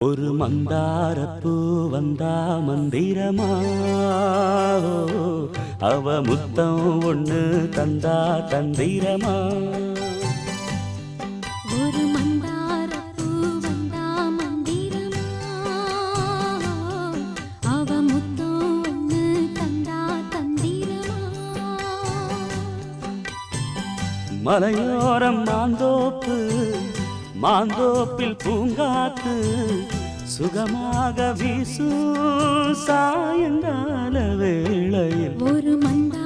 ஒரு மந்தாரப்பூ வந்தா மந்திரமா, அவ முத்தம் ஒண்ணு தந்தா தந்திரமா. ஒரு மந்தாரப்பூ வந்தா மந்திரமா, அவ முத்தம் ஒண்ணு தந்தா தந்திரமா. மலையோரம் மாந்தோப்பு, மாந்தோப்பில் பூங்காத்து சுகமாக வீசும் சாயங்கால வேளையில் ஒரு மந்தா